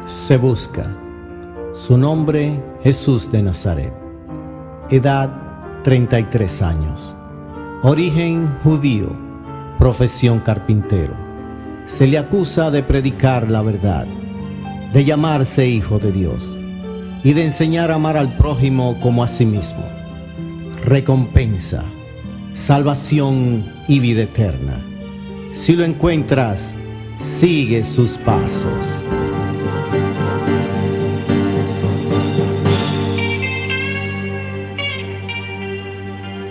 Se busca. Su nombre, Jesús de Nazaret. Edad, 33 años. Origen judío. Profesión carpintero. Se le acusa de predicar la verdad, de llamarse hijo de Dios y de enseñar a amar al prójimo como a sí mismo. Recompensa, salvación y vida eterna. Si lo encuentras, sigue sus pasos.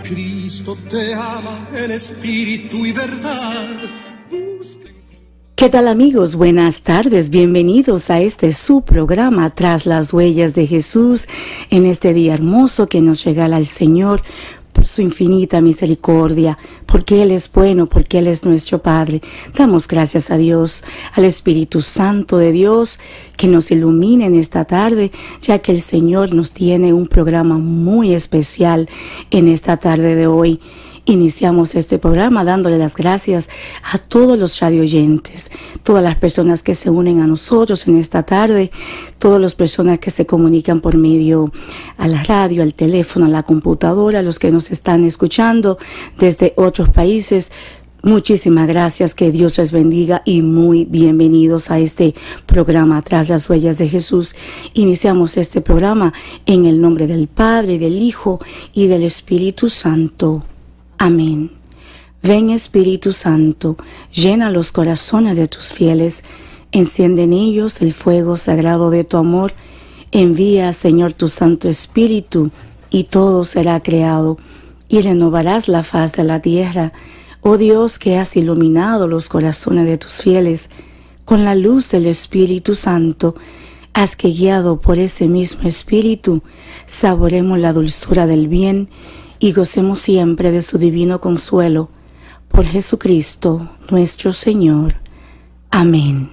Cristo te ama en espíritu y verdad. ¿Qué tal, amigos? Buenas tardes, bienvenidos a este su programa Tras las Huellas de Jesús, en este día hermoso que nos regala el Señor por su infinita misericordia, porque Él es bueno, porque Él es nuestro Padre. Damos gracias a Dios, al Espíritu Santo de Dios, que nos ilumine en esta tarde, ya que el Señor nos tiene un programa muy especial en esta tarde de hoy. Iniciamos este programa dándole las gracias a todos los radioyentes, todas las personas que se unen a nosotros en esta tarde, todas las personas que se comunican por medio a la radio, al teléfono, a la computadora, los que nos están escuchando desde otros países. Muchísimas gracias, que Dios les bendiga y muy bienvenidos a este programa Tras las Huellas de Jesús. Iniciamos este programa en el nombre del Padre, del Hijo y del Espíritu Santo. Amén. Ven, Espíritu Santo, llena los corazones de tus fieles, enciende en ellos el fuego sagrado de tu amor. Envía, Señor, tu Santo Espíritu, y todo será creado, y renovarás la faz de la tierra. Oh Dios, que has iluminado los corazones de tus fieles con la luz del Espíritu Santo, haz que, guiado por ese mismo Espíritu, saboremos la dulzura del bien y gocemos siempre de su divino consuelo. Por Jesucristo nuestro Señor. Amén.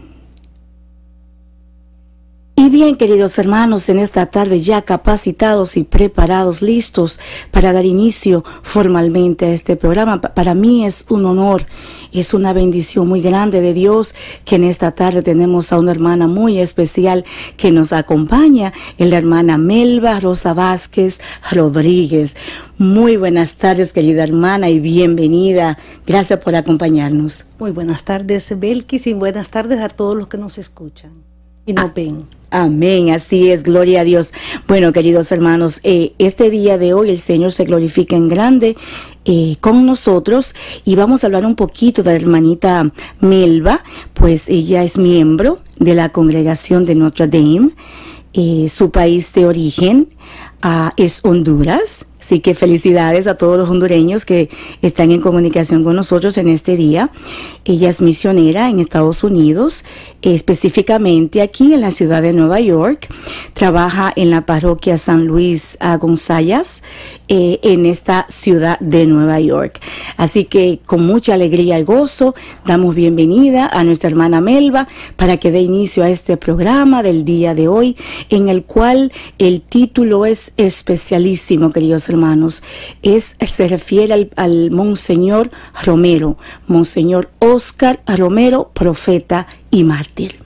Y bien, queridos hermanos, en esta tarde ya capacitados y preparados, listos para dar inicio formalmente a este programa. Para mí es un honor, es una bendición muy grande de Dios que en esta tarde tenemos a una hermana muy especial que nos acompaña, la hermana Melba Rosa Vázquez Rodríguez. Muy buenas tardes, querida hermana, y bienvenida. Gracias por acompañarnos. Muy buenas tardes, Belkis, y buenas tardes a todos los que nos escuchan y nos ven. Amén, así es, gloria a Dios. Bueno, queridos hermanos, este día de hoy el Señor se glorifica en grande con nosotros, y vamos a hablar un poquito de la hermanita Melba, pues ella es miembro de la congregación de Notre Dame. Su país de origen es Honduras, así que felicidades a todos los hondureños que están en comunicación con nosotros en este día. Ella es misionera en Estados Unidos, específicamente aquí en la ciudad de Nueva York. Trabaja en la parroquia San Luis González en esta ciudad de Nueva York. Así que con mucha alegría y gozo damos bienvenida a nuestra hermana Melba para que dé inicio a este programa del día de hoy, en el cual el título es especialísimo, queridos hermanos. Se refiere al Monseñor Romero, Monseñor Oscar Romero, profeta y mártir.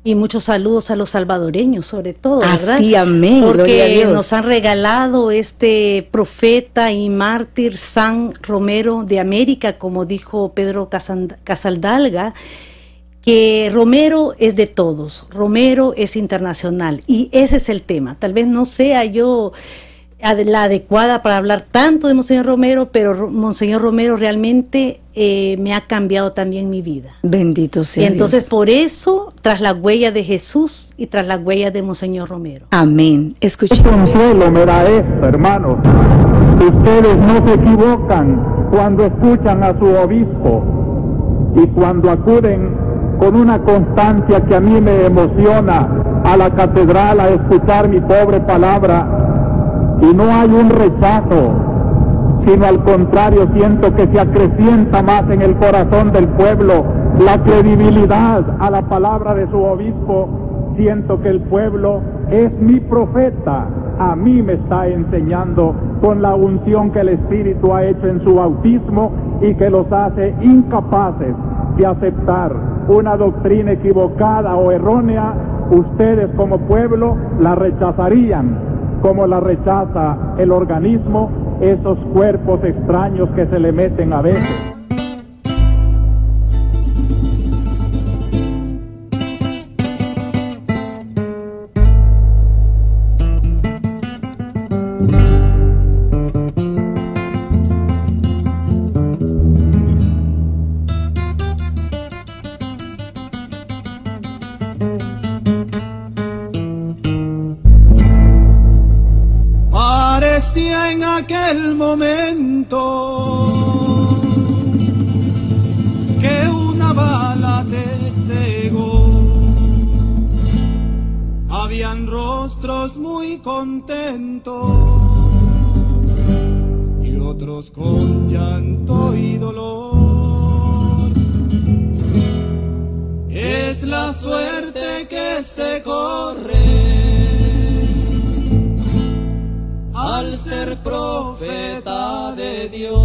Y muchos saludos a los salvadoreños, sobre todo, ¿verdad? Así, amén. Porque nos han regalado este profeta y mártir San Romero de América, como dijo Pedro Casaldalga, que Romero es de todos, Romero es internacional, y ese es el tema. Tal vez no sea yo la adecuada para hablar tanto de Monseñor Romero, pero Monseñor Romero realmente me ha cambiado también mi vida. Bendito sea y entonces Dios. Por eso, tras la huella de Jesús y tras la huella de Monseñor Romero. Amén. Escuchemos. ¿Qué consuelo me da esto, hermanos? Ustedes no se equivocan cuando escuchan a su obispo y cuando acuden con una constancia que a mí me emociona a la catedral a escuchar mi pobre palabra. Y no hay un rechazo, sino al contrario, siento que se acrecienta más en el corazón del pueblo la credibilidad a la palabra de su obispo. Siento que el pueblo es mi profeta, a mí me está enseñando con la unción que el Espíritu ha hecho en su bautismo y que los hace incapaces de aceptar una doctrina equivocada o errónea ustedes como pueblo la rechazarían, como la rechaza el organismo esos cuerpos extraños que se le meten a veces. En aquel momento que una bala te cegó, habían rostros muy contentos y otros con llanto y dolor. Es la suerte que se corre al ser profeta de Dios,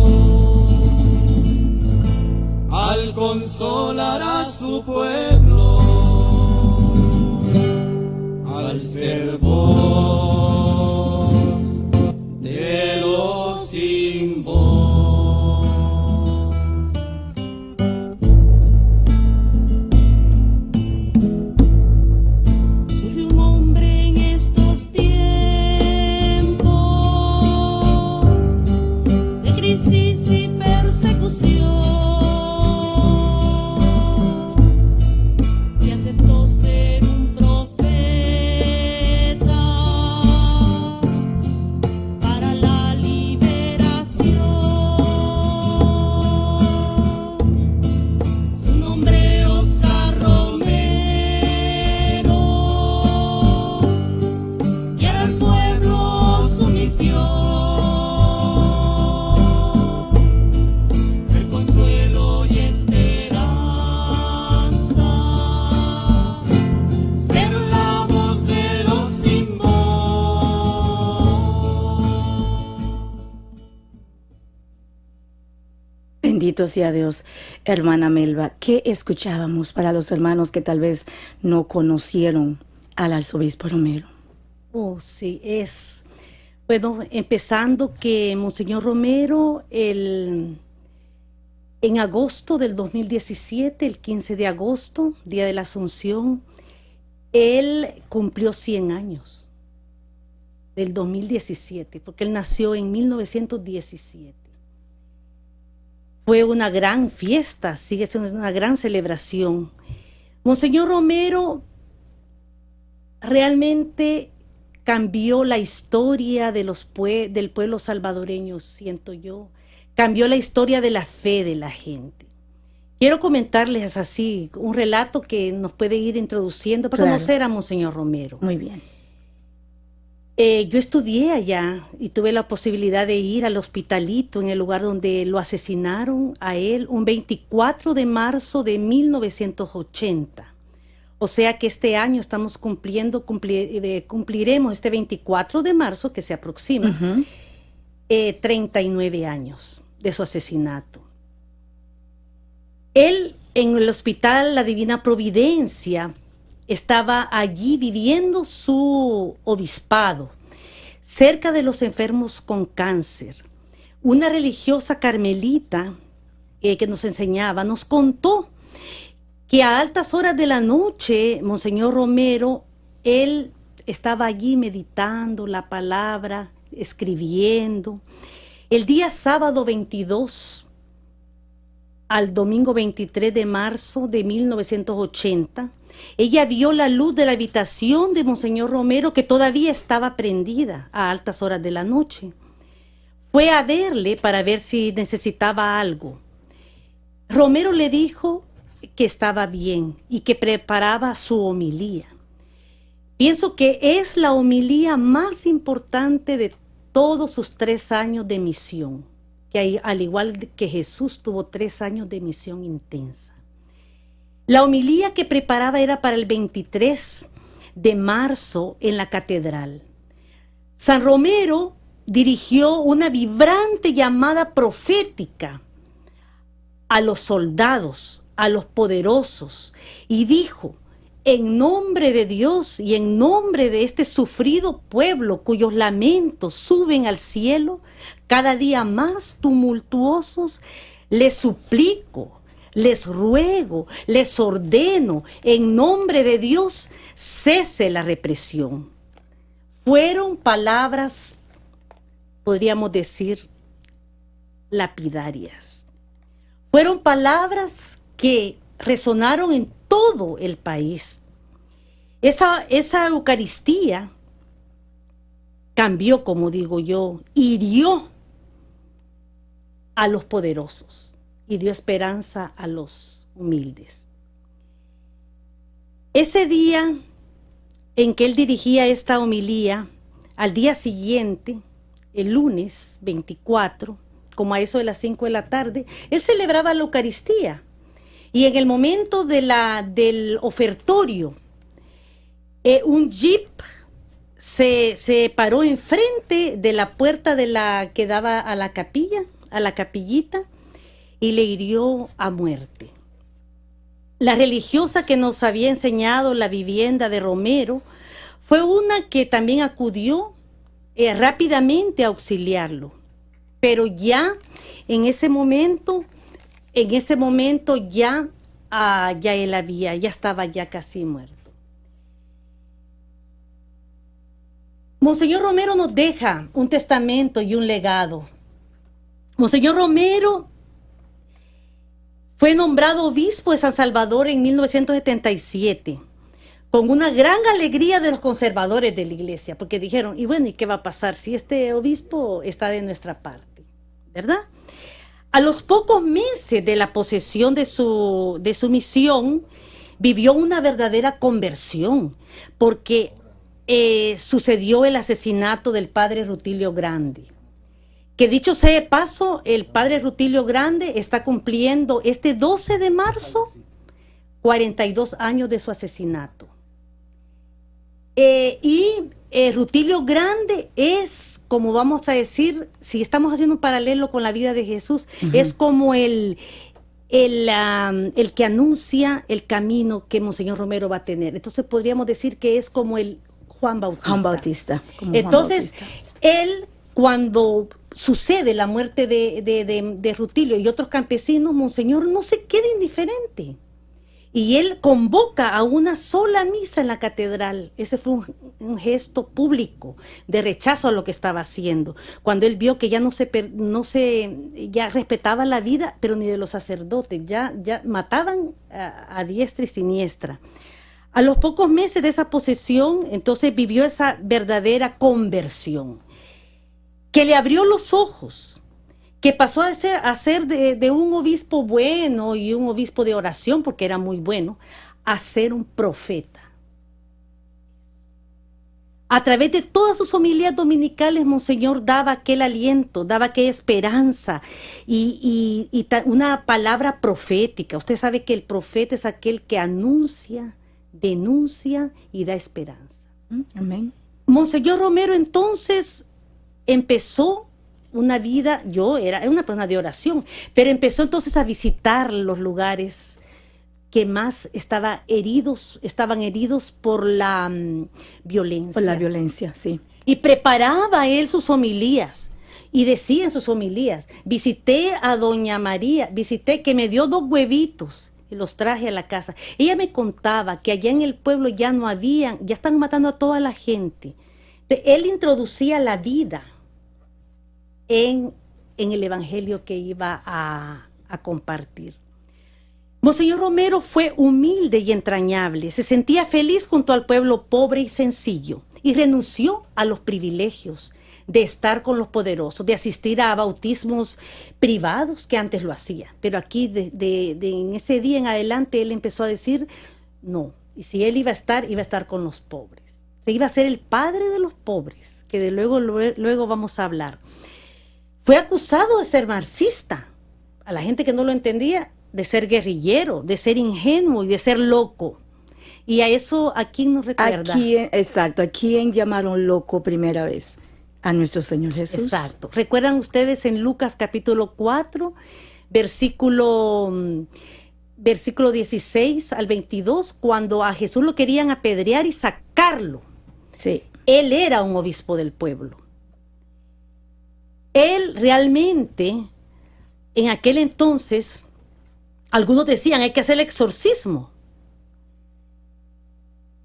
al consolar a su pueblo, al ser voz de los sin voz. Surge un hombre en estos tiempos crisis y persecución, y aceptó ser un profeta para la liberación. Su nombre Oscar Romero, guiar al pueblo su misión. Bendito sea Dios. Hermana Melba, ¿qué escuchábamos para los hermanos que tal vez no conocieron al arzobispo Romero? Oh, sí, bueno, empezando que Monseñor Romero, en agosto del 2017, el 15 de agosto, día de la Asunción, él cumplió 100 años del 2017, porque él nació en 1917. Fue una gran fiesta, sigue siendo una gran celebración. Monseñor Romero realmente cambió la historia de del pueblo salvadoreño, siento yo. Cambió la historia de la fe de la gente. Quiero comentarles así un relato que nos puede ir introduciendo para conocer a Monseñor Romero. Muy bien. Yo estudié allá y tuve la posibilidad de ir al Hospitalito, en el lugar donde lo asesinaron a él, un 24 de marzo de 1980. O sea que este año estamos cumpliremos este 24 de marzo, que se aproxima, 39 años de su asesinato. Él, en el hospital La Divina Providencia, estaba allí viviendo su obispado, cerca de los enfermos con cáncer. Una religiosa carmelita que nos enseñaba, nos contó que a altas horas de la noche, Monseñor Romero, él estaba allí meditando la palabra, escribiendo. El día sábado 22 al domingo 23 de marzo de 1980, ella vio la luz de la habitación de Monseñor Romero, que todavía estaba prendida a altas horas de la noche. Fue a verle para ver si necesitaba algo. Romero le dijo que estaba bien y que preparaba su homilía. Pienso que es la homilía más importante de todos sus 3 años de misión, que al igual que Jesús tuvo 3 años de misión intensa. La homilía que preparaba era para el 23 de marzo en la catedral. San Romero dirigió una vibrante llamada profética a los soldados, a los poderosos, y dijo: en nombre de Dios y en nombre de este sufrido pueblo cuyos lamentos suben al cielo, cada día más tumultuosos, les suplico, les ruego, les ordeno, en nombre de Dios, cese la represión. Fueron palabras, podríamos decir, lapidarias. Fueron palabras que resonaron en todo el país. Esa Eucaristía cambió, como digo yo, hirió a los poderosos y dio esperanza a los humildes. Ese día en que él dirigía esta homilía, al día siguiente, el lunes 24, como a eso de las 5 de la tarde, él celebraba la Eucaristía. Y en el momento del ofertorio, un jeep se paró enfrente de la puerta que daba a la capilla, a la capillita, y le hirió a muerte. La religiosa que nos había enseñado la vivienda de Romero fue una que también acudió rápidamente a auxiliarlo. Pero ya en ese momento ya él estaba ya casi muerto. Monseñor Romero nos deja un testamento y un legado. Monseñor Romero fue nombrado obispo de San Salvador en 1977, con una gran alegría de los conservadores de la iglesia, porque dijeron, y bueno, ¿y qué va a pasar si este obispo está de nuestra parte? ¿Verdad? A los pocos meses de la posesión de su misión, vivió una verdadera conversión, porque sucedió el asesinato del padre Rutilio Grande. Que dicho sea de paso, el padre Rutilio Grande está cumpliendo este 12 de marzo 42 años de su asesinato. Rutilio Grande es, como vamos a decir, si estamos haciendo un paralelo con la vida de Jesús, es como el que anuncia el camino que Monseñor Romero va a tener. Entonces podríamos decir que es como el Juan Bautista. Entonces, él, cuando sucede la muerte de Rutilio y otros campesinos, Monseñor no se queda indiferente. Y él convoca a una sola misa en la catedral. Ese fue un gesto público de rechazo a lo que estaba haciendo. Cuando él vio que ya ya respetaba la vida, pero ni de los sacerdotes, ya mataban a diestra y siniestra. A los pocos meses de esa posesión, entonces vivió esa verdadera conversión, que le abrió los ojos, que pasó a ser de un obispo bueno y un obispo de oración, porque era muy bueno, a ser un profeta. A través de todas sus homilías dominicales, Monseñor daba aquel aliento, daba aquella esperanza y una palabra profética. Usted sabe que el profeta es aquel que anuncia, denuncia y da esperanza. Amén. Monseñor Romero entonces empezó una vida, era una persona de oración, pero empezó entonces a visitar los lugares que más estaban heridos por la violencia. Por la violencia, sí. Y preparaba él sus homilías y decía en sus homilías, visité a doña María, que me dio 2 huevitos y los traje a la casa. Ella me contaba que allá en el pueblo ya están matando a toda la gente. Él introducía la vida en el evangelio que iba a compartir. Monseñor Romero fue humilde y entrañable, se sentía feliz junto al pueblo pobre y sencillo y renunció a los privilegios de estar con los poderosos, de asistir a bautismos privados que antes lo hacía. Pero aquí en ese día en adelante él empezó a decir no, y si él iba a estar con los pobres. Se iba a ser el padre de los pobres, que de luego vamos a hablar. Fue acusado de ser marxista, a la gente que no lo entendía, de ser guerrillero, de ser ingenuo y de ser loco. Y a eso, ¿a quién nos recuerda? ¿A quién llamaron loco primera vez? A nuestro Señor Jesús. Exacto. ¿Recuerdan ustedes en Lucas capítulo 4, versículo versículo 16 al 22, cuando a Jesús lo querían apedrear y sacarlo. Sí. Él era un obispo del pueblo. Él realmente, en aquel entonces, algunos decían, hay que hacer el exorcismo.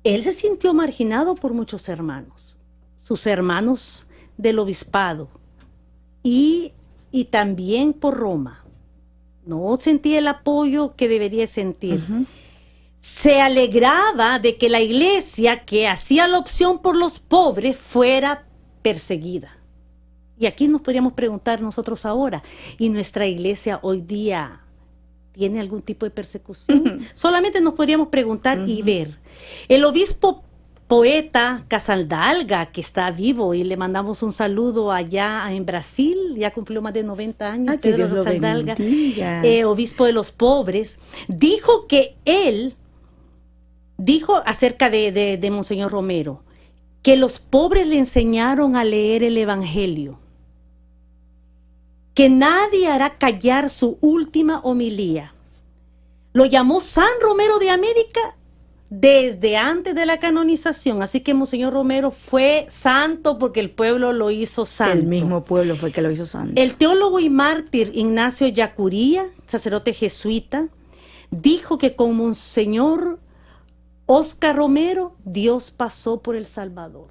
Él se sintió marginado por muchos hermanos, sus hermanos del obispado y también por Roma. No sentía el apoyo que debería sentir. Se alegraba de que la iglesia que hacía la opción por los pobres fuera perseguida. Y aquí nos podríamos preguntar nosotros ahora, ¿y nuestra iglesia hoy día tiene algún tipo de persecución? Solamente nos podríamos preguntar y ver. El obispo poeta Casaldalga, que está vivo y le mandamos un saludo allá en Brasil, ya cumplió más de 90 años, Pedro Casaldalga, obispo de los pobres, dijo que él, dijo acerca de Monseñor Romero, que los pobres le enseñaron a leer el Evangelio, que nadie hará callar su última homilía. Lo llamó San Romero de América desde antes de la canonización, así que Monseñor Romero fue santo porque el pueblo lo hizo santo. El mismo pueblo fue el que lo hizo santo. El teólogo y mártir Ignacio Yacuría, sacerdote jesuita, dijo que con Monseñor Óscar Romero Dios pasó por El Salvador.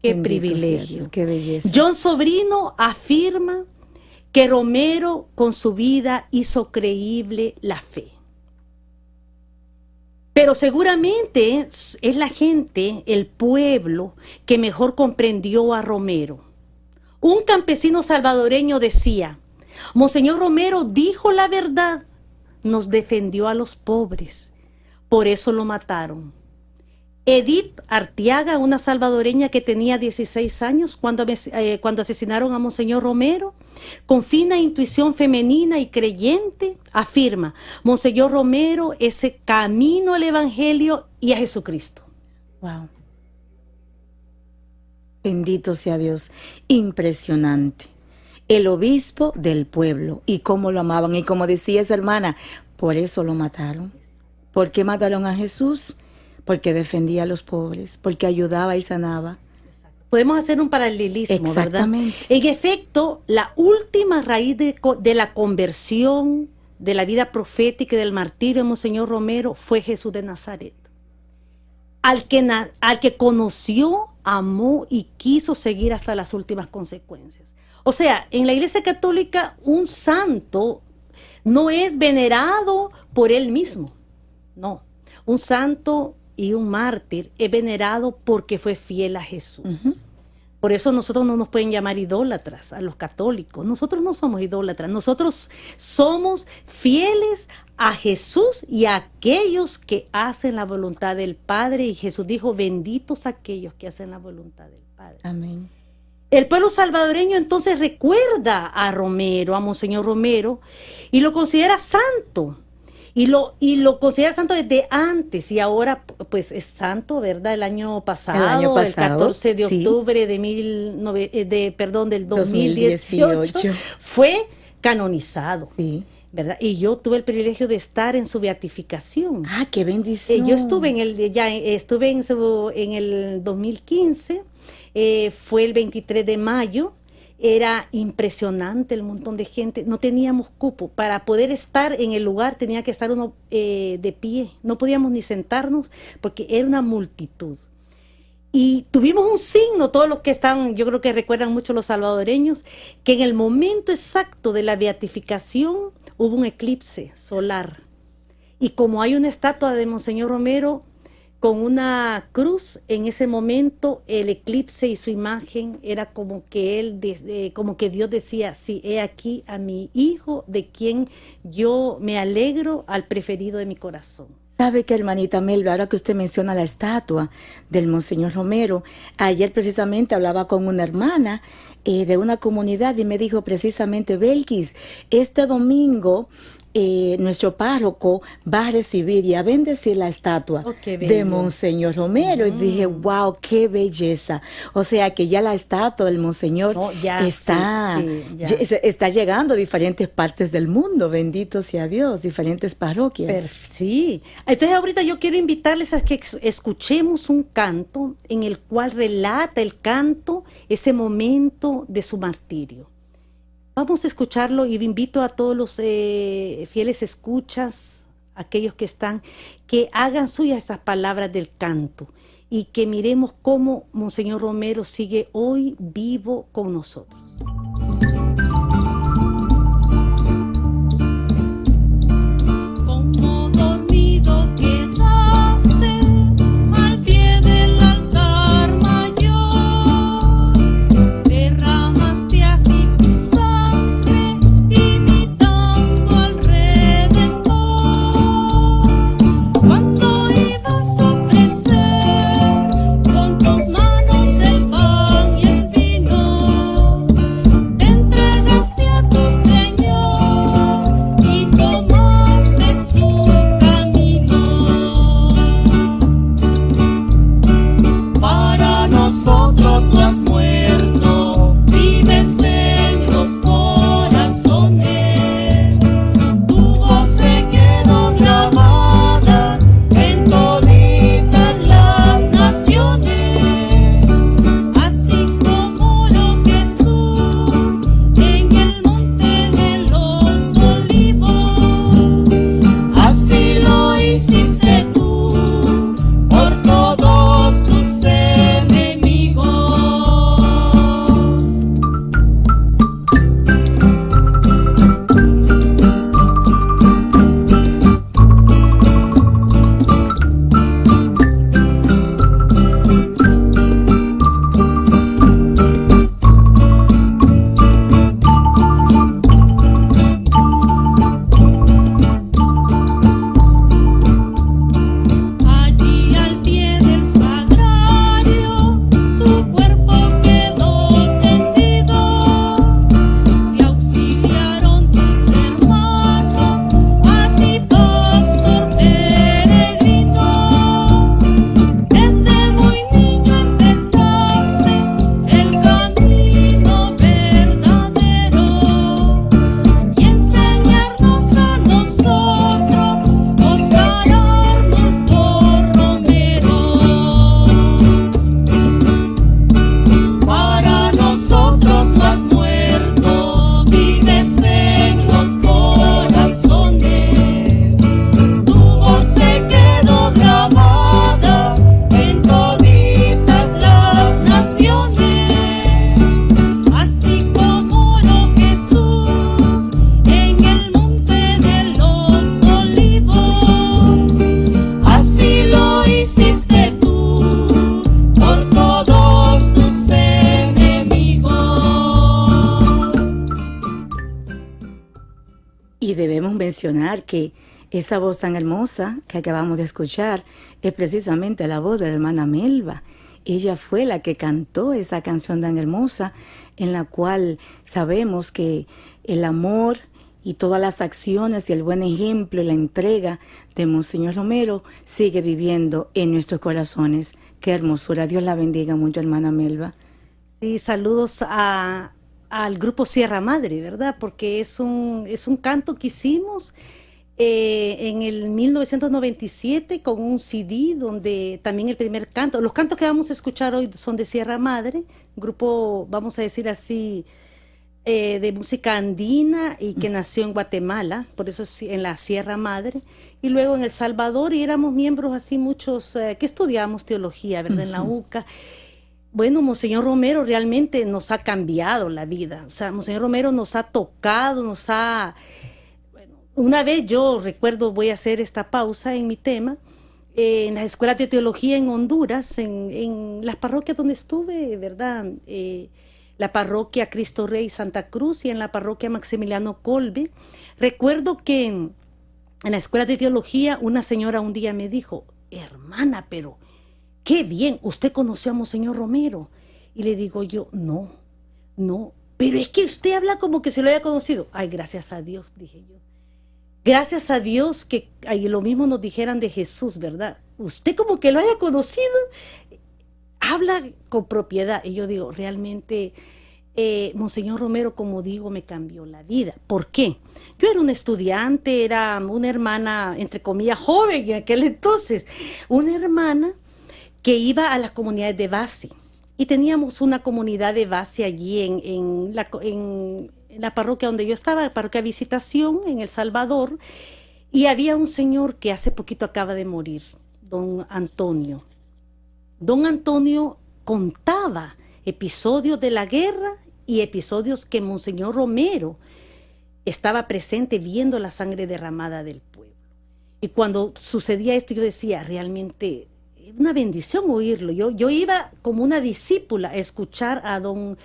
Qué Bendito privilegio. sea Dios, qué belleza. John Sobrino afirma que Romero con su vida hizo creíble la fe. Pero seguramente es la gente, el pueblo, que mejor comprendió a Romero. Un campesino salvadoreño decía, Monseñor Romero dijo la verdad, nos defendió a los pobres, por eso lo mataron. Edith Arteaga, una salvadoreña que tenía 16 años cuando asesinaron a Monseñor Romero, con fina intuición femenina y creyente, afirma, Monseñor Romero es el camino al Evangelio y a Jesucristo. Wow. Bendito sea Dios. Impresionante. El obispo del pueblo y cómo lo amaban. Y como decía esa hermana, por eso lo mataron. ¿Por qué mataron a Jesús? Porque defendía a los pobres, porque ayudaba y sanaba. Podemos hacer un paralelismo, exactamente, ¿verdad? En efecto, la última raíz de la conversión, de la vida profética y del martirio de Monseñor Romero fue Jesús de Nazaret. Al que conoció, amó y quiso seguir hasta las últimas consecuencias. O sea, en la Iglesia Católica un santo no es venerado por él mismo, no. Un santo y un mártir es venerado porque fue fiel a Jesús. Por eso nosotros no nos pueden llamar idólatras a los católicos. Nosotros no somos idólatras. Nosotros somos fieles a Jesús y a aquellos que hacen la voluntad del Padre. Y Jesús dijo, benditos aquellos que hacen la voluntad del Padre. Amén. El pueblo salvadoreño entonces recuerda a Romero, a Monseñor Romero, y lo considera santo. Y lo considera santo desde antes y ahora pues es santo, ¿verdad? El año pasado, el 14 de octubre del 2018 fue canonizado, sí, ¿verdad? Y yo tuve el privilegio de estar en su beatificación. ¡Ah, qué bendición! Yo estuve en el 2015, fue el 23 de mayo. Era impresionante el montón de gente, no teníamos cupo, para poder estar en el lugar tenía que estar uno de pie, no podíamos ni sentarnos porque era una multitud. Y tuvimos un signo, todos los que están, yo creo que recuerdan mucho los salvadoreños, que en el momento exacto de la beatificación hubo un eclipse solar. Y como hay una estatua de Monseñor Romero con una cruz, en ese momento el eclipse y su imagen era como que como que Dios decía, sí, he aquí a mi hijo de quien yo me alegro, al preferido de mi corazón. ¿Sabe qué, hermanita Melba? Ahora que usted menciona la estatua del Monseñor Romero, ayer precisamente hablaba con una hermana de una comunidad y me dijo precisamente, Belkis, este domingo nuestro párroco va a recibir y a bendecir la estatua de Monseñor Romero. Y dije, wow, qué belleza. O sea que ya la estatua del Monseñor está llegando a diferentes partes del mundo. Bendito sea Dios, diferentes parroquias. Sí. Entonces ahorita yo quiero invitarles a que escuchemos un canto en el cual relata el canto ese momento de su martirio. Vamos a escucharlo y invito a todos los fieles escuchas, aquellos que están, que hagan suyas esas palabras del canto y que miremos cómo Monseñor Romero sigue hoy vivo con nosotros. Como dormido quedaste al pie del altar mayor, derramaste así tu sangre, imitando al Redentor. Cuando ibas a ofrecer con tus manos el pan y el vino, te entregaste a tu Señor y tomaste su camino. Para nosotros no has muerto, vives en los corazones. Tu voz se quedó grabada en toditas las naciones. Así como lo Jesús en el monte de los olivos, así lo hiciste tú por todos tus enemigos. Allí al pie del sagrario, tu cuerpo quedó tendido. Te auxiliaron tus hermanos, a ti pastor peregrino. Desde muy niño empezaste el camino verdadero y enseñarnos a nosotros, Óscar Arnulfo Romero. Para nosotros no has muerto, vives en los corazones. Tu voz se quedó grabada en toditas las naciones. Así como lo Jesús en el monte de los olivos, así lo hiciste tú por todos tus enemigos. Y debemos mencionar que esa voz tan hermosa que acabamos de escuchar es precisamente la voz de la hermana Melba. Ella fue la que cantó esa canción tan hermosa en la cual sabemos que el amor y todas las acciones y el buen ejemplo y la entrega de Monseñor Romero sigue viviendo en nuestros corazones. Qué hermosura. Dios la bendiga mucho, hermana Melba. Sí, saludos al grupo Sierra Madre, ¿verdad? Porque es un canto que hicimos en el 1997 con un CD donde también el primer canto, los cantos que vamos a escuchar hoy son de Sierra Madre, grupo, vamos a decir así, de música andina y que nació en Guatemala, por eso es en la Sierra Madre, y luego en El Salvador, y éramos miembros así muchos que estudiamos teología, ¿verdad? En la UCA. Bueno, Monseñor Romero realmente nos ha cambiado la vida. O sea, Monseñor Romero nos ha tocado, nos ha... Bueno, una vez yo recuerdo, voy a hacer esta pausa en mi tema, en las escuelas de teología en Honduras, en las parroquias donde estuve, ¿verdad? La parroquia Cristo Rey Santa Cruz y en la parroquia Maximiliano Kolbe. Recuerdo que en la escuela de teología una señora un día me dijo, hermana, pero... ¡qué bien! ¿Usted conoció a Monseñor Romero? Y le digo yo, no, pero es que usted habla como que se lo haya conocido. Ay, gracias a Dios, dije yo. Gracias a Dios que ahí lo mismo nos dijeran de Jesús, ¿verdad? Usted como que lo haya conocido, habla con propiedad. Y yo digo, realmente, Monseñor Romero, como digo, me cambió la vida. ¿Por qué? Yo era una estudiante, era una hermana, entre comillas, joven en aquel entonces. Una hermana que iba a las comunidades de base. Y teníamos una comunidad de base allí en la parroquia donde yo estaba, parroquia Visitación, en El Salvador. Y había un señor que hace poquito acaba de morir, don Antonio. Don Antonio contaba episodios de la guerra y episodios que Monseñor Romero estaba presente viendo la sangre derramada del pueblo. Y cuando sucedía esto yo decía, realmente es una bendición oírlo. Yo iba como una discípula a escuchar a don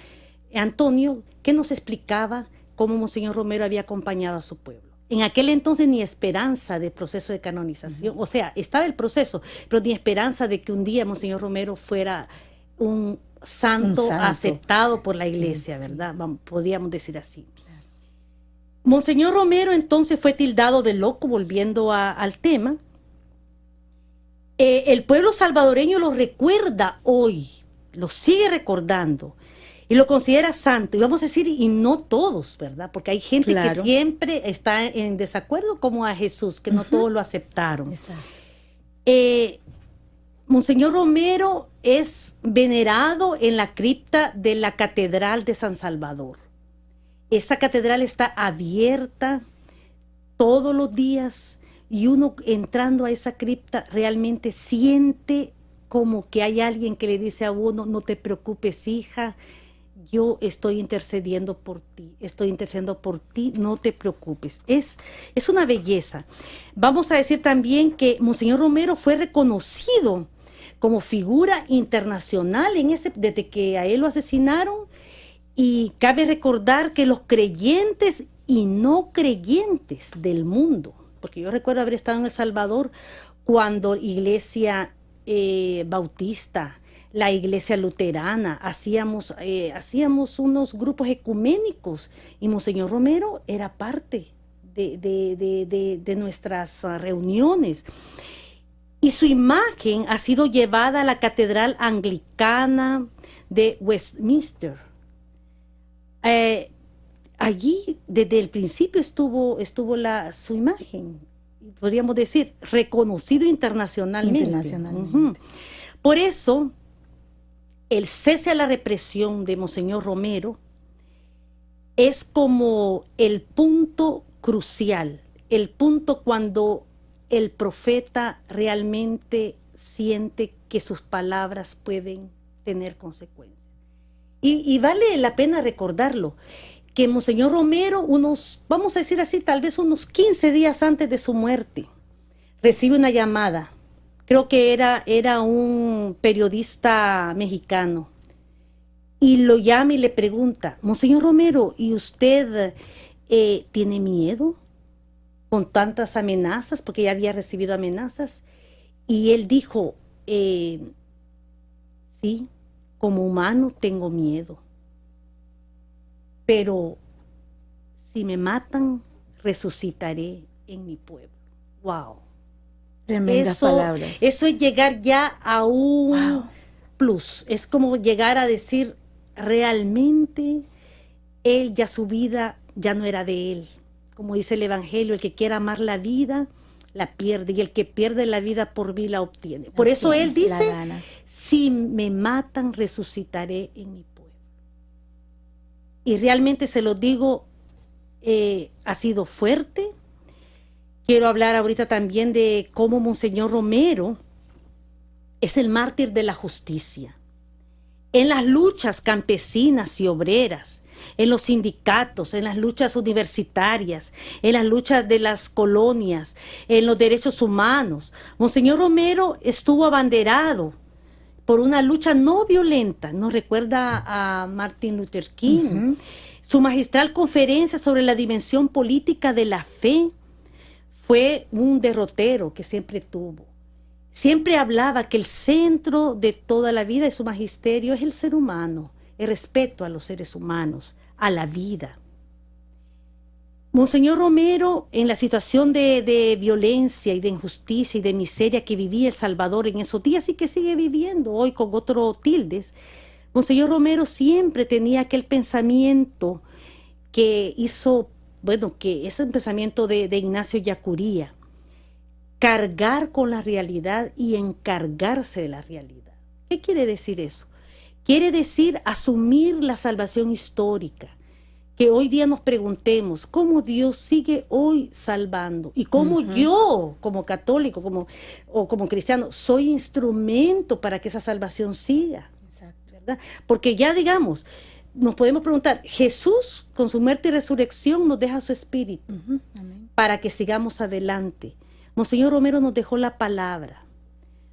Antonio que nos explicaba cómo Monseñor Romero había acompañado a su pueblo. En aquel entonces ni esperanza de proceso de canonización, o sea, estaba el proceso, pero ni esperanza de que un día Monseñor Romero fuera un santo aceptado por la iglesia, ¿verdad? Podríamos decir así. Claro. Monseñor Romero entonces fue tildado de loco, volviendo al tema. El pueblo salvadoreño lo recuerda hoy, lo sigue recordando y lo considera santo. Y vamos a decir, y no todos, ¿verdad? Porque hay gente que siempre está en desacuerdo, como a Jesús, que no todos lo aceptaron. Exacto. Monseñor Romero es venerado en la cripta de la Catedral de San Salvador. Esa catedral está abierta todos los días y uno entrando a esa cripta realmente siente como que hay alguien que le dice a uno, no te preocupes, hija, yo estoy intercediendo por ti, no te preocupes. Es una belleza. Vamos a decir también que Monseñor Romero fue reconocido como figura internacional desde que a él lo asesinaron, y cabe recordar que los creyentes y no creyentes del mundo, porque yo recuerdo haber estado en El Salvador cuando iglesia bautista, la iglesia luterana, hacíamos unos grupos ecuménicos y Monseñor Romero era parte de nuestras reuniones. Y su imagen ha sido llevada a la Catedral Anglicana de Westminster. Allí desde el principio estuvo su imagen, podríamos decir, reconocido internacionalmente. Por eso, el cese a la represión de Monseñor Romero es como el punto crucial, el punto cuando el profeta realmente siente que sus palabras pueden tener consecuencias. Y vale la pena recordarlo, que Monseñor Romero, vamos a decir así, tal vez unos 15 días antes de su muerte, recibe una llamada. Creo que era un periodista mexicano, y lo llama y le pregunta, Monseñor Romero, ¿y usted tiene miedo con tantas amenazas? Porque ya había recibido amenazas. Y él dijo, sí, como humano tengo miedo, pero si me resucitaré en mi pueblo. ¡Wow! Tremendas palabras. Eso es llegar ya a un plus. Es como llegar a decir, realmente él ya su vida ya no era de él. Como dice el Evangelio, el que quiera amar la vida, la pierde, y el que pierde la vida por mí la obtiene. Por eso él dice, si me matan, resucitaré en mi pueblo. Y realmente se lo digo, ha sido fuerte. Quiero hablar ahorita también de cómo Monseñor Romero es el mártir de la justicia. En las luchas campesinas y obreras, en los sindicatos, en las luchas universitarias, en las luchas de las colonias, en los derechos humanos, Monseñor Romero estuvo abanderado por una lucha no violenta. Nos recuerda a Martin Luther King. Su magistral conferencia sobre la dimensión política de la fe fue un derrotero que siempre tuvo. Siempre hablaba que el centro de toda la vida de su magisterio es el ser humano, el respeto a los seres humanos, a la vida. Monseñor Romero, en la situación de violencia y de injusticia y de miseria que vivía El Salvador en esos días y que sigue viviendo hoy con otros tildes, Monseñor Romero siempre tenía aquel pensamiento que hizo, bueno, que es un pensamiento de Ignacio Yacuría, cargar con la realidad y encargarse de la realidad. ¿Qué quiere decir eso? Quiere decir asumir la salvación histórica, que hoy día nos preguntemos cómo Dios sigue hoy salvando y cómo yo, como católico o como cristiano, soy instrumento para que esa salvación siga. Exacto. ¿Verdad? Porque ya digamos, nos podemos preguntar, Jesús con su muerte y resurrección nos deja su espíritu para que sigamos adelante. Monseñor Romero nos dejó la palabra,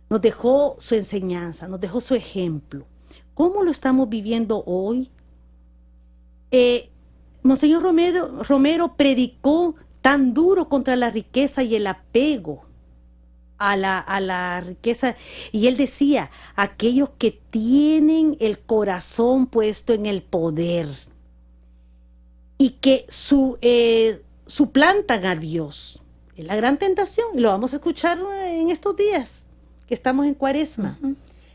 nos dejó su enseñanza, nos dejó su ejemplo. ¿Cómo lo estamos viviendo hoy? Monseñor Romero predicó tan duro contra la riqueza y el apego a la riqueza. Y él decía, aquellos que tienen el corazón puesto en el poder y que suplantan a Dios. Es la gran tentación, y lo vamos a escuchar en estos días que estamos en Cuaresma.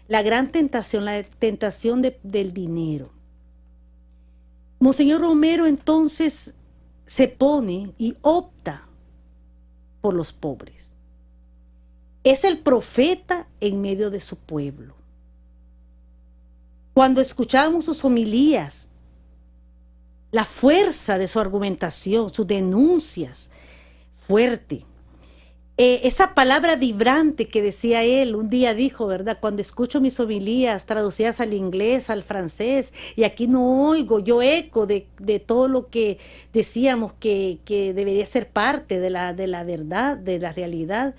La gran tentación, la tentación del dinero. Monseñor Romero entonces se pone y opta por los pobres. Es el profeta en medio de su pueblo. Cuando escuchamos sus homilías, la fuerza de su argumentación, sus denuncias, fuerte. Esa palabra vibrante que decía él, un día dijo, ¿verdad? Cuando escucho mis homilías traducidas al inglés, al francés, y aquí no oigo, yo eco de todo lo que decíamos que debería ser parte de la verdad, de la realidad.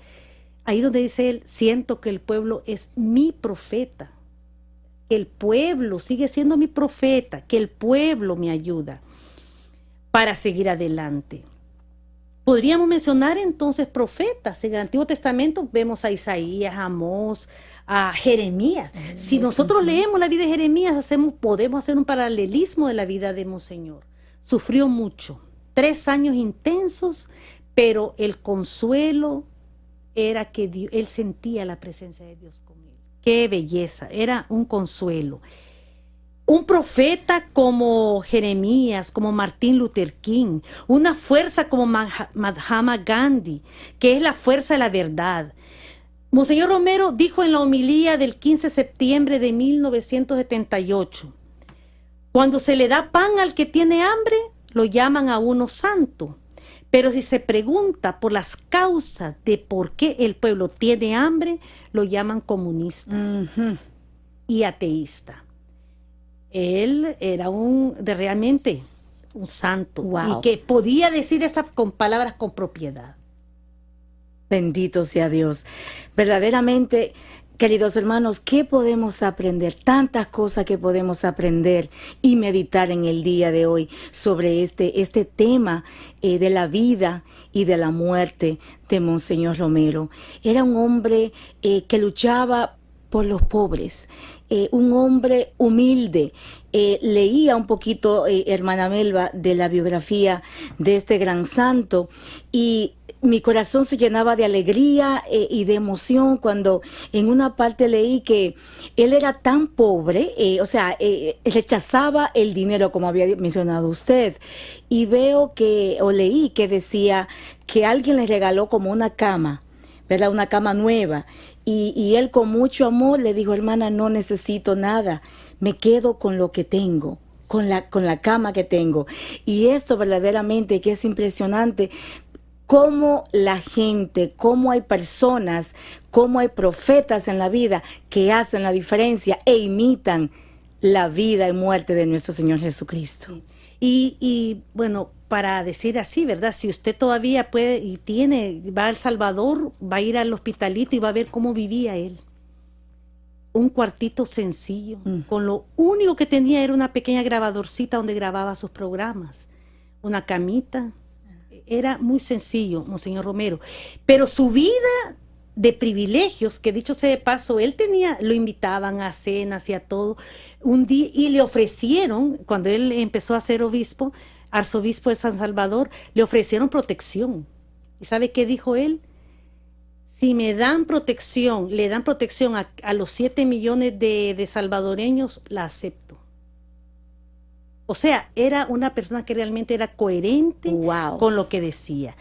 Ahí donde dice él, siento que el pueblo es mi profeta. El pueblo sigue siendo mi profeta, que el pueblo me ayuda para seguir adelante. Podríamos mencionar entonces profetas. En el Antiguo Testamento vemos a Isaías, a Amós, a Jeremías. Si nosotros leemos la vida de Jeremías, podemos hacer un paralelismo de la vida de Monseñor. Sufrió mucho, 3 años intensos, pero el consuelo era que él sentía la presencia de Dios con él. ¡Qué belleza! Era un consuelo. Un profeta como Jeremías, como Martín Luther King, una fuerza como Mahatma Gandhi, que es la fuerza de la verdad. Monseñor Romero dijo en la homilía del 15 de septiembre de 1978, cuando se le da pan al que tiene hambre, lo llaman a uno santo. Pero si se pregunta por las causas de por qué el pueblo tiene hambre, lo llaman comunista y ateísta. Él era realmente un santo. Wow. Y que podía decir esas con palabras con propiedad. Bendito sea Dios. Verdaderamente, queridos hermanos, ¿qué podemos aprender? Tantas cosas que podemos aprender y meditar en el día de hoy sobre este tema de la vida y de la muerte de Monseñor Romero. Era un hombre que luchaba por los pobres, un hombre humilde. Leía un poquito, hermana Melba, de la biografía de este gran santo y mi corazón se llenaba de alegría y de emoción cuando en una parte leí que él era tan pobre, rechazaba el dinero, como había mencionado usted, y leí que decía que alguien le regaló como una cama, ¿verdad? Una cama nueva. Y él con mucho amor le dijo, hermana, no necesito nada, me quedo con lo que tengo, con la cama que tengo. Y esto verdaderamente que es impresionante, cómo la gente, cómo hay personas, cómo hay profetas en la vida que hacen la diferencia e imitan la vida y muerte de nuestro Señor Jesucristo. Y bueno, para decir así, ¿verdad? Si usted todavía puede y va a El Salvador, va a ir al hospitalito y va a ver cómo vivía él. Un cuartito sencillo, con lo único que tenía era una pequeña grabadorcita donde grababa sus programas, una camita. Era muy sencillo, Monseñor Romero. Pero su vida de privilegios, que dicho sea de paso, lo invitaban a cenas y a todo. Un día, y le ofrecieron, cuando él empezó a ser obispo, arzobispo de San Salvador, le ofrecieron protección. ¿Y sabe qué dijo él? Si me dan protección, le dan protección a los 7 millones de salvadoreños, la acepto. O sea, era una persona que realmente era coherente con lo que decía.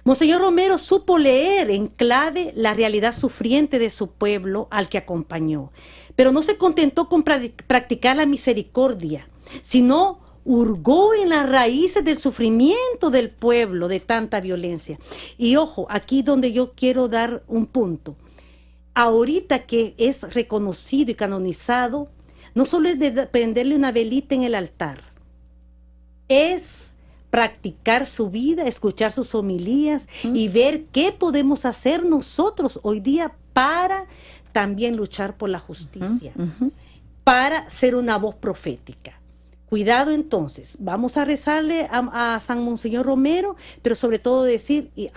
Monseñor Romero supo leer en clave la realidad sufriente de su pueblo al que acompañó, pero no se contentó con practicar la misericordia, sino hurgó en las raíces del sufrimiento del pueblo de tanta violencia. Y ojo, aquí donde yo quiero dar un punto. Ahorita que es reconocido y canonizado, no solo es de prenderle una velita en el altar, es practicar su vida, escuchar sus homilías y ver qué podemos hacer nosotros hoy día para también luchar por la justicia, para ser una voz profética. Cuidado entonces, vamos a rezarle a San Monseñor Romero, pero sobre todo decir, ¿y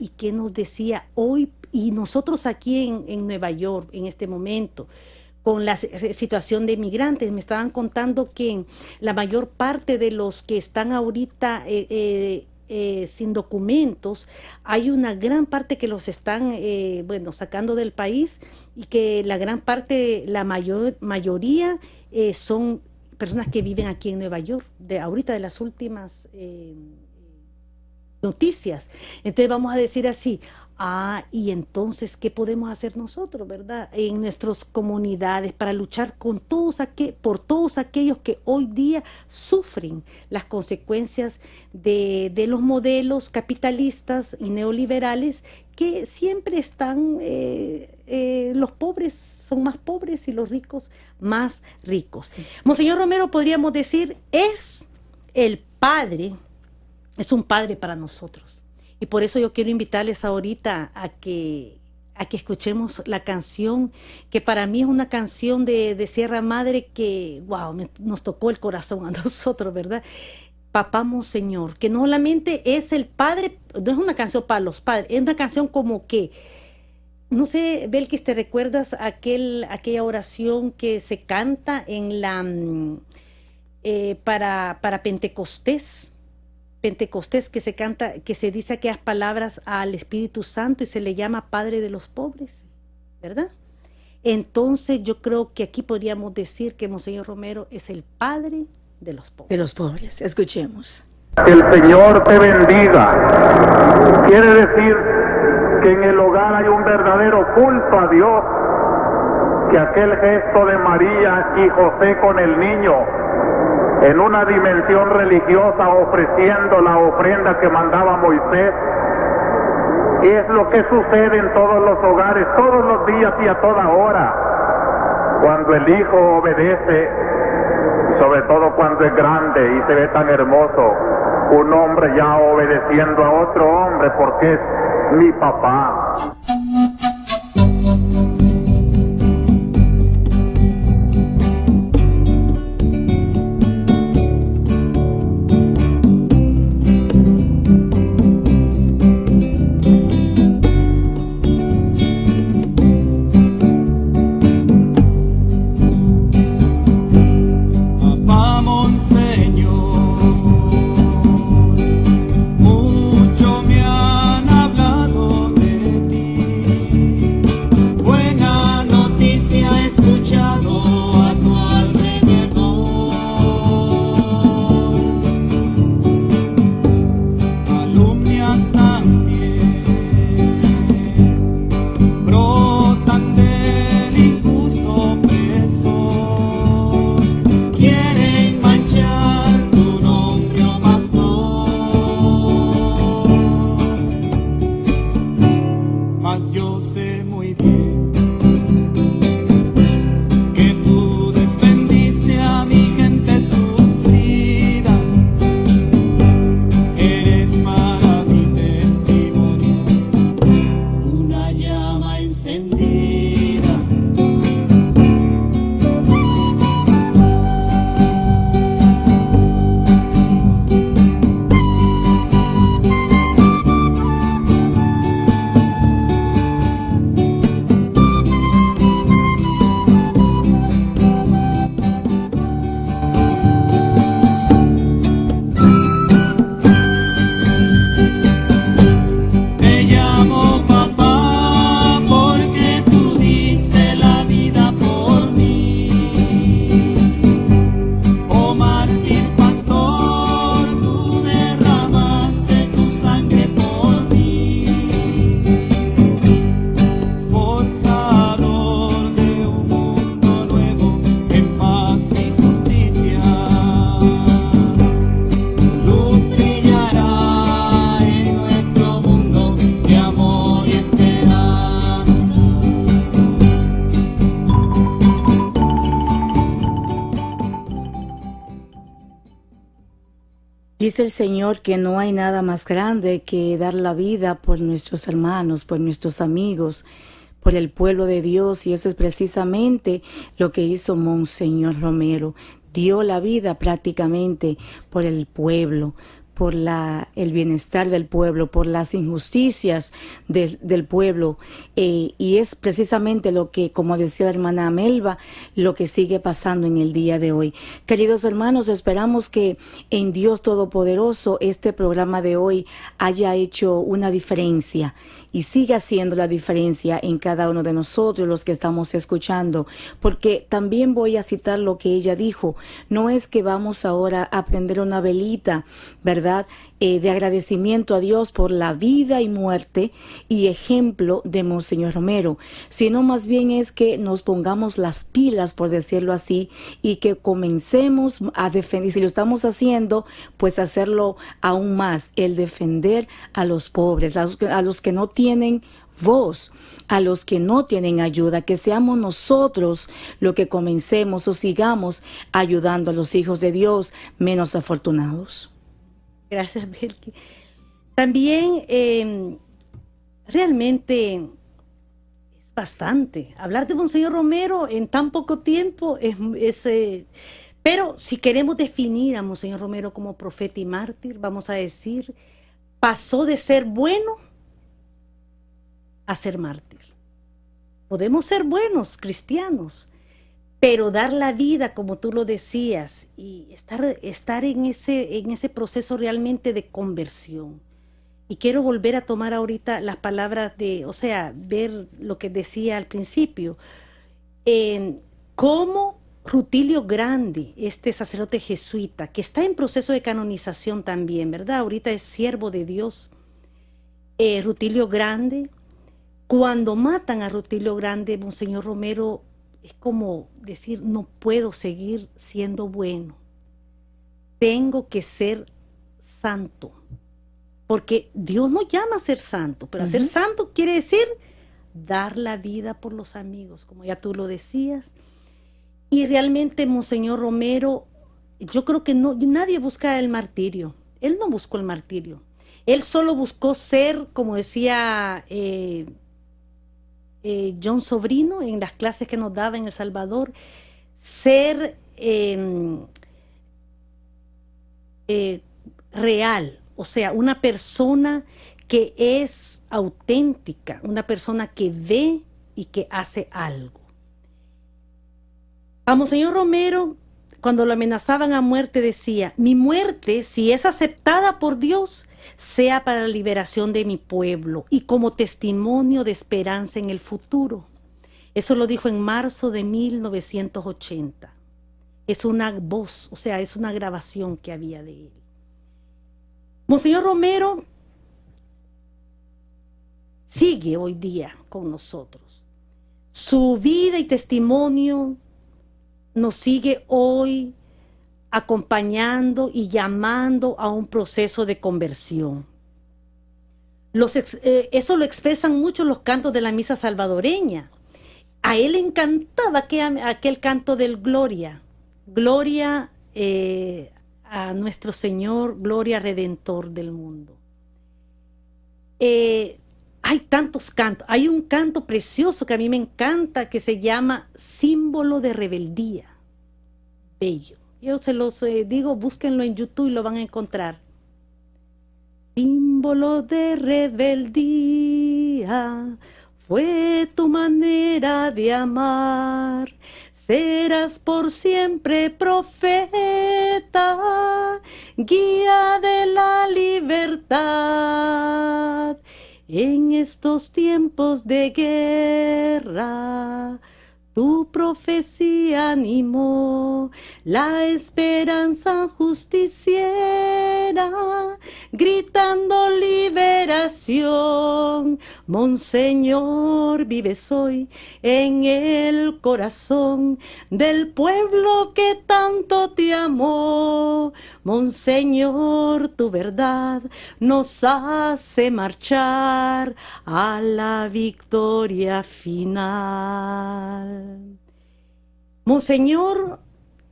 qué nos decía hoy? Y nosotros aquí en Nueva York, en este momento, con la situación de migrantes, me estaban contando que la mayor parte de los que están ahorita sin documentos, hay una gran parte que los están sacando del país, y que la gran parte, la mayoría son personas que viven aquí en Nueva York, ahorita de las últimas noticias. Entonces vamos a decir así, y entonces, ¿qué podemos hacer nosotros, verdad? En nuestras comunidades para luchar por todos aquellos que hoy día sufren las consecuencias de los modelos capitalistas y neoliberales, que siempre están, los pobres son más pobres y los ricos más ricos. Monseñor Romero, podríamos decir, es el Padre, es un Padre para nosotros. Y por eso yo quiero invitarles ahorita a que escuchemos la canción, que para mí es una canción de Sierra Madre que, nos tocó el corazón a nosotros, ¿verdad? Papá Monseñor, que no solamente es el Padre, no es una canción para los padres, es una canción como que, no sé, Belkis, ¿te recuerdas aquella oración que se canta en para Pentecostés? Pentecostés, que se canta, que se dice aquellas palabras al Espíritu Santo y se le llama Padre de los pobres, ¿verdad? Entonces yo creo que aquí podríamos decir que Monseñor Romero es el Padre de los pobres. De los pobres, escuchemos. Que el Señor te bendiga. Quiere decir que en el hogar hay un verdadero culto a Dios, que aquel gesto de María y José con el niño, en una dimensión religiosa, ofreciendo la ofrenda que mandaba Moisés, es lo que sucede en todos los hogares, todos los días y a toda hora, cuando el hijo obedece, sobre todo cuando es grande y se ve tan hermoso, un hombre ya obedeciendo a otro hombre porque es mi papá. Mucho me han hablado de ti. Dice el Señor que no hay nada más grande que dar la vida por nuestros hermanos, por nuestros amigos, por el pueblo de Dios, y eso es precisamente lo que hizo Monseñor Romero. Dio la vida prácticamente por el pueblo, por el bienestar del pueblo, por las injusticias del pueblo, y es precisamente lo que, como decía la hermana Melba, lo que sigue pasando en el día de hoy. Queridos hermanos, esperamos que en Dios Todopoderoso este programa de hoy haya hecho una diferencia y siga haciendo la diferencia en cada uno de nosotros, los que estamos escuchando, porque también voy a citar lo que ella dijo. No es que vamos ahora a prender una velita, ¿verdad?, de agradecimiento a Dios por la vida y muerte y ejemplo de Monseñor Romero, sino más bien es que nos pongamos las pilas, por decirlo así, y que comencemos a defender, y si lo estamos haciendo, pues hacerlo aún más, el defender a los pobres, a los que no tienen voz, a los que no tienen ayuda, que seamos nosotros los que comencemos o sigamos ayudando a los hijos de Dios menos afortunados. Gracias, Belki. También realmente es bastante. Hablar de Monseñor Romero en tan poco tiempo pero si queremos definir a Monseñor Romero como profeta y mártir, vamos a decir, pasó de ser bueno a ser mártir. Podemos ser buenos cristianos, pero dar la vida, como tú lo decías, y estar en ese proceso realmente de conversión. Y quiero volver a tomar ahorita las palabras ver lo que decía al principio. Cómo Rutilio Grande, este sacerdote jesuita, que está en proceso de canonización también, ¿verdad? Ahorita es siervo de Dios. Rutilio Grande, cuando matan a Rutilio Grande, Monseñor Romero, es como decir, no puedo seguir siendo bueno, tengo que ser santo, porque Dios nos llama a ser santo, pero a ser santo quiere decir dar la vida por los amigos, como ya tú lo decías. Y realmente Monseñor Romero, yo creo que nadie busca el martirio, él no buscó el martirio, él solo buscó ser, como decía John Sobrino en las clases que nos daba en El Salvador, ser real, o sea, una persona que es auténtica, una persona que ve y que hace algo. A Monseñor Romero, cuando lo amenazaban a muerte, decía: mi muerte, si es aceptada por Dios, sea para la liberación de mi pueblo y como testimonio de esperanza en el futuro. Eso lo dijo en marzo de 1980. Es una voz, o sea, es una grabación que había de él. Monseñor Romero sigue hoy día con nosotros. Su vida y testimonio nos sigue hoy acompañando y llamando a un proceso de conversión. Eso lo expresan mucho los cantos de la misa salvadoreña. A él le encantaba aquel canto del Gloria. Gloria a nuestro Señor, gloria Redentor del mundo. Hay tantos cantos. Hay un canto precioso que a mí me encanta que se llama Símbolo de Rebeldía. Bello. Yo se los digo, búsquenlo en YouTube y lo van a encontrar. Símbolo de rebeldía fue tu manera de amar. Serás por siempre profeta, guía de la libertad. En estos tiempos de guerra, tu profecía animó la esperanza justiciera, gritando liberación. Monseñor, vives hoy en el corazón del pueblo que tanto te amó. Monseñor, tu verdad nos hace marchar a la victoria final. Monseñor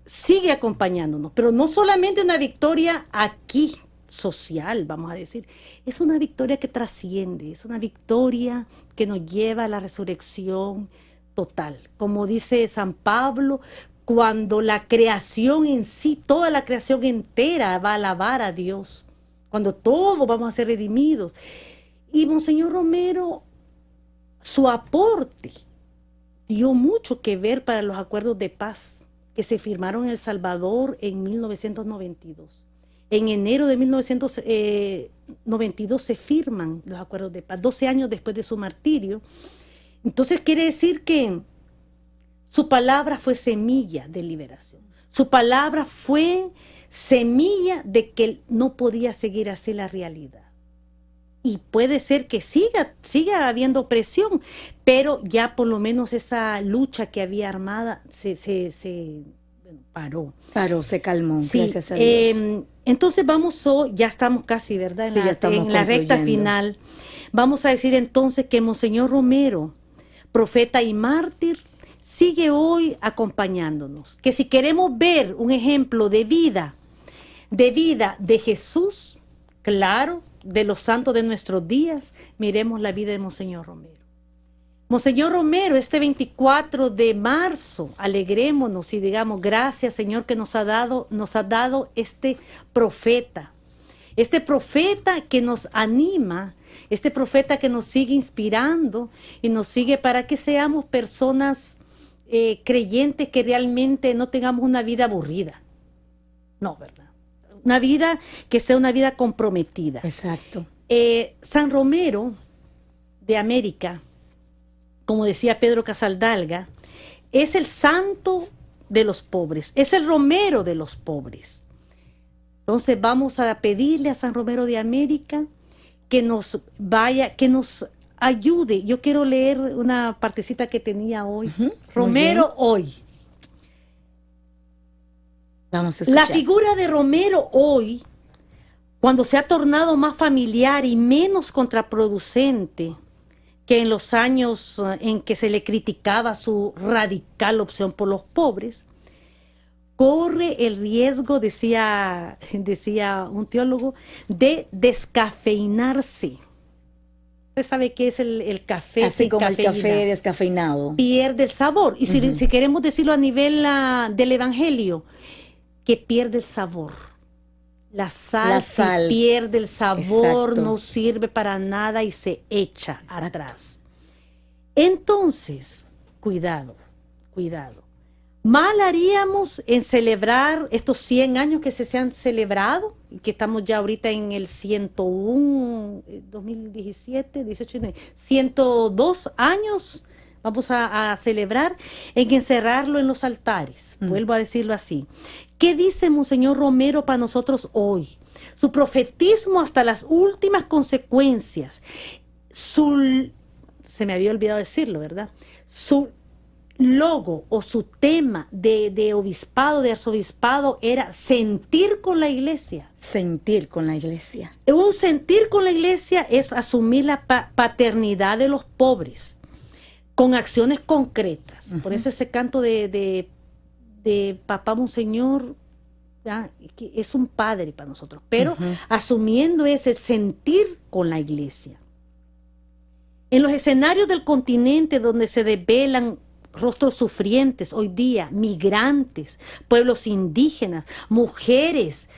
sigue acompañándonos, pero no solamente una victoria aquí social, vamos a decir, es una victoria que trasciende, es una victoria que nos lleva a la resurrección total. Como dice San Pablo, cuando la creación en sí, toda la creación entera va a alabar a Dios, cuando todos vamos a ser redimidos. Y Monseñor Romero, su aporte dio mucho que ver para los acuerdos de paz que se firmaron en El Salvador en 1992. En enero de 1992 se firman los acuerdos de paz, 12 años después de su martirio. Entonces quiere decir que su palabra fue semilla de liberación. Su palabra fue semilla de que no podía seguir así la realidad. Y puede ser que siga habiendo presión, pero ya por lo menos esa lucha que había armada paró. Paró, se calmó, sí, gracias a Dios. Entonces vamos hoy, ya estamos casi, ¿verdad? En la recta final. Vamos a decir entonces que Monseñor Romero, profeta y mártir, sigue hoy acompañándonos. Que si queremos ver un ejemplo de vida de Jesús, claro, de los santos de nuestros días, miremos la vida de Monseñor Romero. Monseñor Romero, este 24 de marzo, alegrémonos y digamos gracias, Señor, que nos ha dado este profeta que nos anima, este profeta que nos sigue inspirando y nos sigue para que seamos personas creyentes, que realmente no tengamos una vida aburrida. No, ¿verdad? Una vida que sea una vida comprometida. Exacto. San Romero de América, como decía Pedro Casaldalga, es el santo de los pobres, es el Romero de los pobres. Entonces vamos a pedirle a San Romero de América que nos ayude. Yo quiero leer una partecita que tenía hoy. Romero hoy. Vamos a escuchar. La figura de Romero hoy, cuando se ha tornado más familiar y menos contraproducente que en los años en que se le criticaba su radical opción por los pobres, corre el riesgo, decía un teólogo, de descafeinarse. ¿Usted sabe qué es el café? Así como cafeína. El café descafeinado. Pierde el sabor. Y si queremos decirlo a nivel del Evangelio, que pierde el sabor. La sal pierde el sabor, exacto, no sirve para nada y se echa atrás. Entonces, cuidado. Mal haríamos en celebrar estos 100 años que se han celebrado, y que estamos ya ahorita en el 101, 2017, 18, 102 años. Vamos a celebrar en encerrarlo en los altares. Vuelvo a decirlo así. ¿Qué dice Monseñor Romero para nosotros hoy? Su profetismo hasta las últimas consecuencias. Se me había olvidado decirlo, ¿verdad? Su logo o su tema de obispado, de arzobispado, era sentir con la iglesia. Sentir con la iglesia. Un sentir con la iglesia es asumir la paternidad de los pobres, con acciones concretas. Por eso ese canto de Papá Monseñor, ¿ya? Que es un padre para nosotros, pero asumiendo ese sentir con la iglesia. En los escenarios del continente donde se desvelan rostros sufrientes hoy día, migrantes, pueblos indígenas, mujeres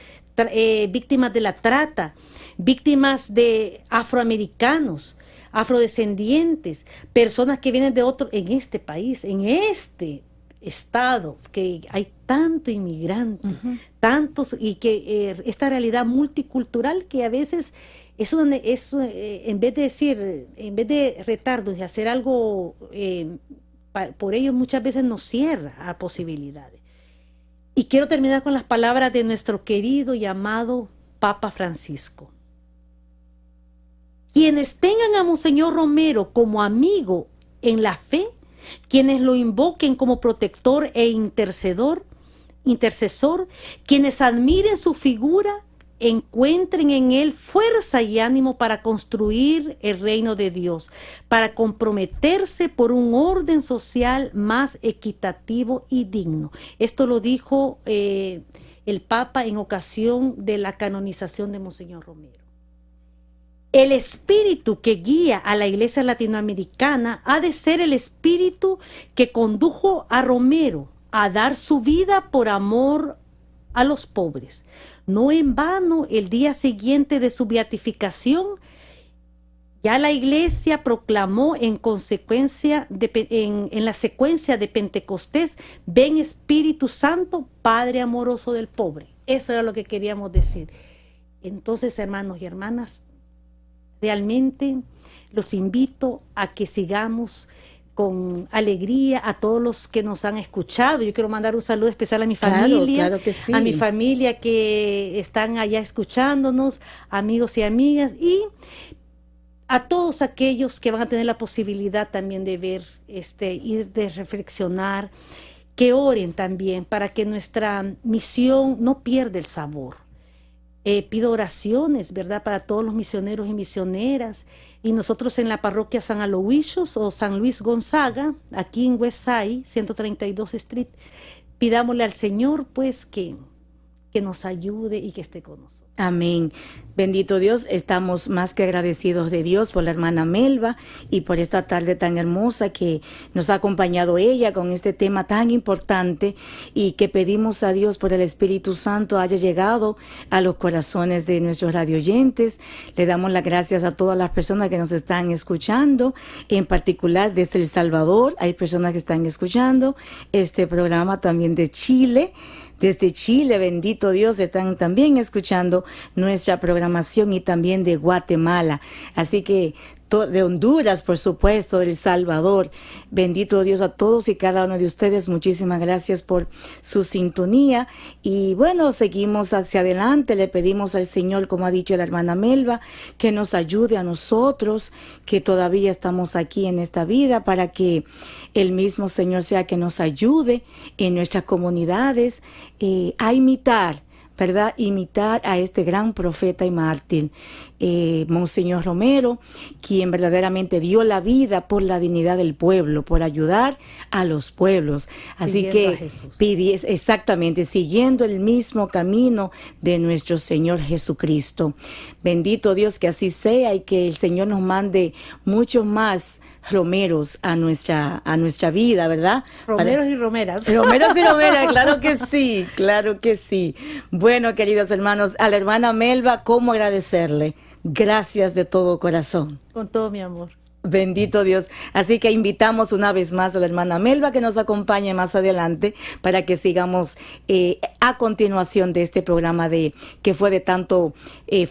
víctimas de la trata, víctimas de afroamericanos, afrodescendientes, personas que vienen de otro, en este país, en este estado, que hay tanto inmigrante, tantos, y que esta realidad multicultural que a veces en vez de retardos y hacer algo por ello, muchas veces nos cierra a posibilidades. Y quiero terminar con las palabras de nuestro querido y amado Papa Francisco. Quienes tengan a Monseñor Romero como amigo en la fe, quienes lo invoquen como protector e intercesor, quienes admiren su figura encuentren en él fuerza y ánimo para construir el reino de Dios, para comprometerse por un orden social más equitativo y digno. Esto lo dijo el Papa en ocasión de la canonización de Monseñor Romero. El espíritu que guía a la Iglesia latinoamericana ha de ser el espíritu que condujo a Romero a dar su vida por amor a los pobres. No en vano, el día siguiente de su beatificación, ya la Iglesia proclamó en la secuencia de Pentecostés: ven Espíritu Santo, Padre amoroso del pobre. Eso era lo que queríamos decir. Entonces, hermanos y hermanas, realmente los invito a que sigamos con alegría a todos los que nos han escuchado. Yo quiero mandar un saludo especial a mi familia, claro que sí. A mi familia que están allá escuchándonos, amigos y amigas, y a todos aquellos que van a tener la posibilidad también de ver y de reflexionar, que oren también para que nuestra misión no pierda el sabor. Pido oraciones, ¿verdad?, para todos los misioneros y misioneras. Y nosotros en la parroquia San Aloysius o San Luis Gonzaga, aquí en Westside, 132 Street, pidámosle al Señor, pues, que nos ayude y que esté con nosotros. Amén. Bendito Dios, estamos más que agradecidos de Dios por la hermana Melba y por esta tarde tan hermosa que nos ha acompañado ella con este tema tan importante, y que pedimos a Dios por el Espíritu Santo haya llegado a los corazones de nuestros radioyentes. Le damos las gracias a todas las personas que nos están escuchando, en particular desde El Salvador. Hay personas que están escuchando este programa también de Chile. Desde Chile, bendito Dios, están también escuchando nuestra programación, y también de Guatemala. Así que de Honduras, por supuesto, de El Salvador. Bendito Dios a todos y cada uno de ustedes. Muchísimas gracias por su sintonía. Y bueno, seguimos hacia adelante. Le pedimos al Señor, como ha dicho la hermana Melba, que nos ayude a nosotros, que todavía estamos aquí en esta vida, para que el mismo Señor sea que nos ayude en nuestras comunidades a imitar, ¿verdad? Imitar a este gran profeta y mártir, Monseñor Romero, quien verdaderamente dio la vida por la dignidad del pueblo, por ayudar a los pueblos. Así que exactamente, siguiendo el mismo camino de nuestro Señor Jesucristo. Bendito Dios, que así sea, y que el Señor nos mande muchos más romeros a nuestra vida, ¿verdad? Romeros y romeras. Romeros y romeras, claro que sí, claro que sí. Bueno, queridos hermanos, a la hermana Melba, ¿cómo agradecerle? Gracias de todo corazón. Con todo mi amor. Bendito Dios. Así que invitamos una vez más a la hermana Melba que nos acompañe más adelante para que sigamos a continuación de este programa que fue de tanto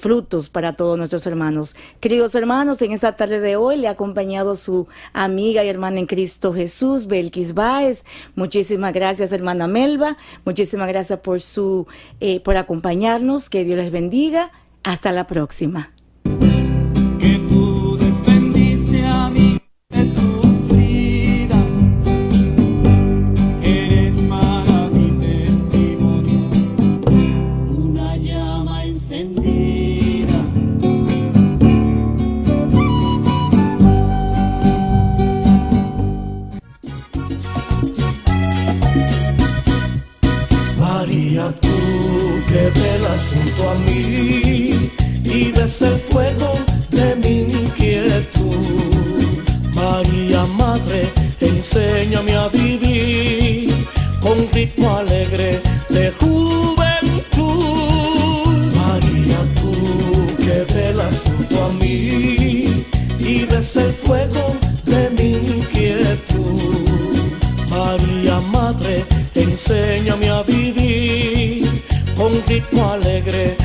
frutos para todos nuestros hermanos. Queridos hermanos, en esta tarde de hoy le ha acompañado su amiga y hermana en Cristo Jesús, Belkis Báez. Muchísimas gracias, hermana Melba. Muchísimas gracias por acompañarnos. Que Dios les bendiga. Hasta la próxima. Que tú defendiste a mi sufrida, eres para mi testimonio, una llama encendida. María, tú que velas junto a mí y ves el fuego de mi inquietud. María Madre, enséñame a vivir con ritmo alegre de juventud. María, tú que velas junto a mí y ves el fuego de mi inquietud. María Madre, enséñame a vivir con ritmo alegre